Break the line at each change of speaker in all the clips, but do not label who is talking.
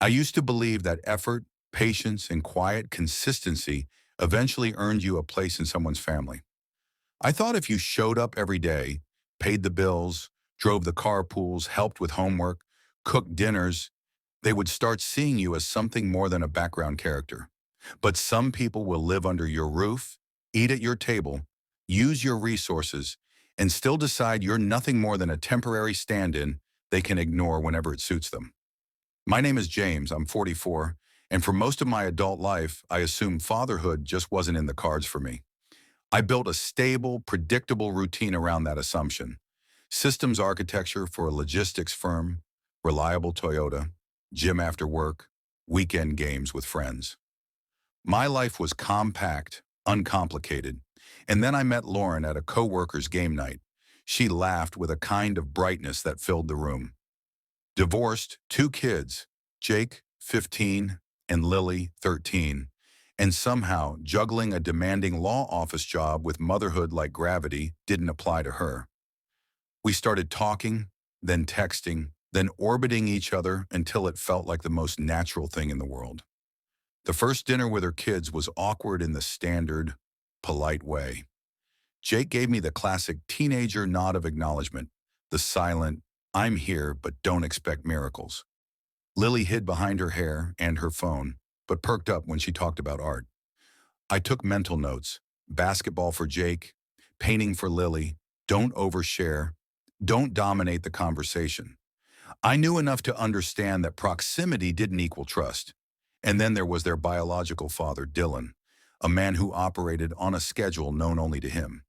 I used to believe that effort, patience, and quiet consistency eventually earned you a place in someone's family. I thought if you showed up every day, paid the bills, drove the carpools, helped with homework, cooked dinners, they would start seeing you as something more than a background character. But some people will live under your roof, eat at your table, use your resources, and still decide you're nothing more than a temporary stand-in they can ignore whenever it suits them. My name is James, I'm 44, and for most of my adult life, I assumed fatherhood just wasn't in the cards for me. I built a stable, predictable routine around that assumption. Systems architecture for a logistics firm, reliable Toyota, gym after work, weekend games with friends. My life was compact, uncomplicated. And then I met Lauren at a coworker's game night. She laughed with a kind of brightness that filled the room. Divorced, two kids, Jake, 15, and Lily, 13, and somehow juggling a demanding law office job with motherhood like gravity didn't apply to her. We started talking, then texting, then orbiting each other until it felt like the most natural thing in the world. The first dinner with her kids was awkward in the standard, polite way. Jake gave me the classic teenager nod of acknowledgement, the silent, I'm here but don't expect miracles. Lily hid behind her hair and her phone, but perked up when she talked about art. I took mental notes, basketball for Jake, painting for Lily, don't overshare, don't dominate the conversation. I knew enough to understand that proximity didn't equal trust. And then there was their biological father, Dylan, a man who operated on a schedule known only to him.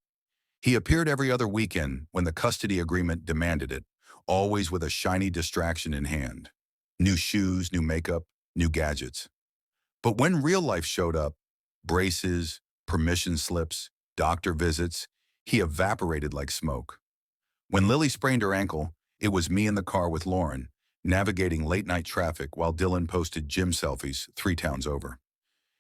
He appeared every other weekend when the custody agreement demanded it, always with a shiny distraction in hand. New shoes, new makeup, new gadgets. But when real life showed up, braces, permission slips, doctor visits, he evaporated like smoke. When Lily sprained her ankle, it was me in the car with Lauren, navigating late-night traffic while Dylan posted gym selfies 3 towns over.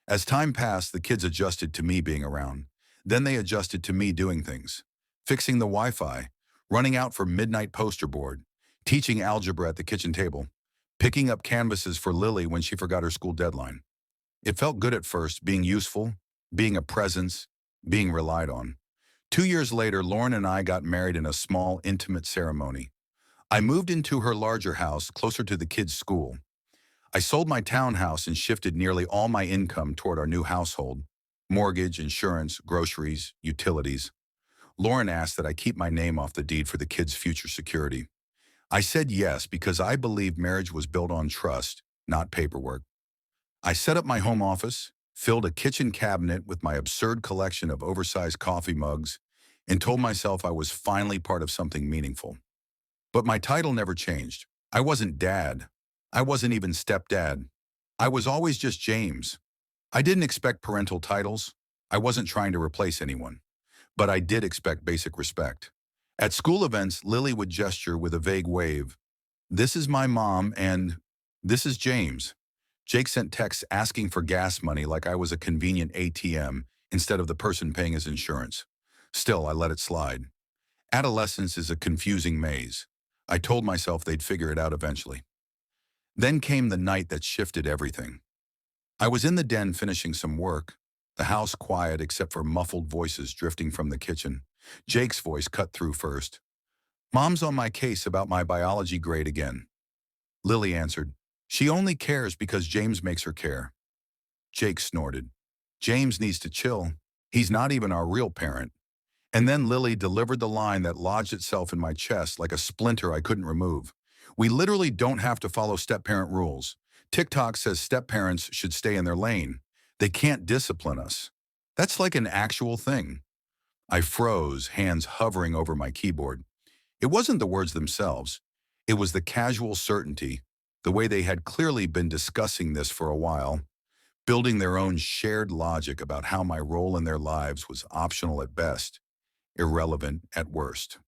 As time passed, the kids adjusted to me being around. Then they adjusted to me doing things. Fixing the Wi-Fi, running out for midnight poster board, teaching algebra at the kitchen table, picking up canvases for Lily when she forgot her school deadline. It felt good at first, being useful, being a presence, being relied on. 2 years later, Lauren and I got married in a small, intimate ceremony. I moved into her larger house, closer to the kids' school. I sold my townhouse and shifted nearly all my income toward our new household: mortgage, insurance, groceries, utilities. Lauren asked that I keep my name off the deed for the kids' future security. I said yes because I believed marriage was built on trust, not paperwork. I set up my home office, filled a kitchen cabinet with my absurd collection of oversized coffee mugs, and told myself I was finally part of something meaningful. But my title never changed. I wasn't dad. I wasn't even stepdad. I was always just James. I didn't expect parental titles. I wasn't trying to replace anyone. But I did expect basic respect. At school events, Lily would gesture with a vague wave. This is my mom and this is James. Jake sent texts asking for gas money like I was a convenient ATM instead of the person paying his insurance. Still, I let it slide. Adolescence is a confusing maze. I told myself they'd figure it out eventually. Then came the night that shifted everything. I was in the den finishing some work, the house quiet except for muffled voices drifting from the kitchen. Jake's voice cut through first. Mom's on my case about my biology grade again. Lily answered, she only cares because James makes her care. Jake snorted. James needs to chill. He's not even our real parent. And then Lily delivered the line that lodged itself in my chest like a splinter I couldn't remove. We literally don't have to follow step-parent rules. TikTok says step-parents should stay in their lane. They can't discipline us. That's like an actual thing. I froze, hands hovering over my keyboard. It wasn't the words themselves. It was the casual certainty, the way they had clearly been discussing this for a while, building their own shared logic about how my role in their lives was optional at best, irrelevant at worst.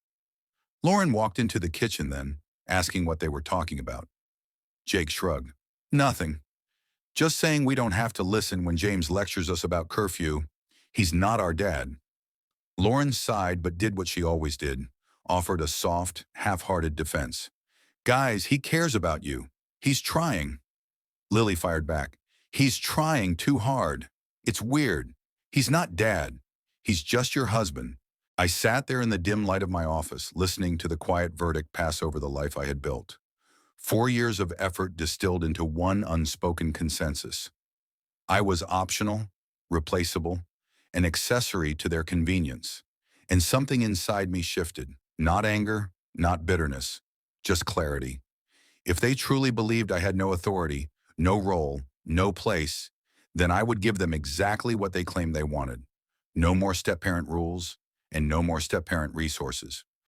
Lauren walked into the kitchen then, asking what they were talking about. Jake shrugged. Nothing. Just saying we don't have to listen when James lectures us about curfew. He's not our dad. Lauren sighed but did what she always did, offered a soft, half-hearted defense. Guys, he cares about you. He's trying. Lily fired back. He's trying too hard. It's weird. He's not dad. He's just your husband. I sat there in the dim light of my office, listening to the quiet verdict pass over the life I had built. 4 years of effort distilled into one unspoken consensus. I was optional, replaceable, an accessory to their convenience. And something inside me shifted. Not anger, not bitterness, just clarity. If they truly believed I had no authority, no role, no place, then I would give them exactly what they claimed they wanted. No more step-parent rules and no more step-parent resources.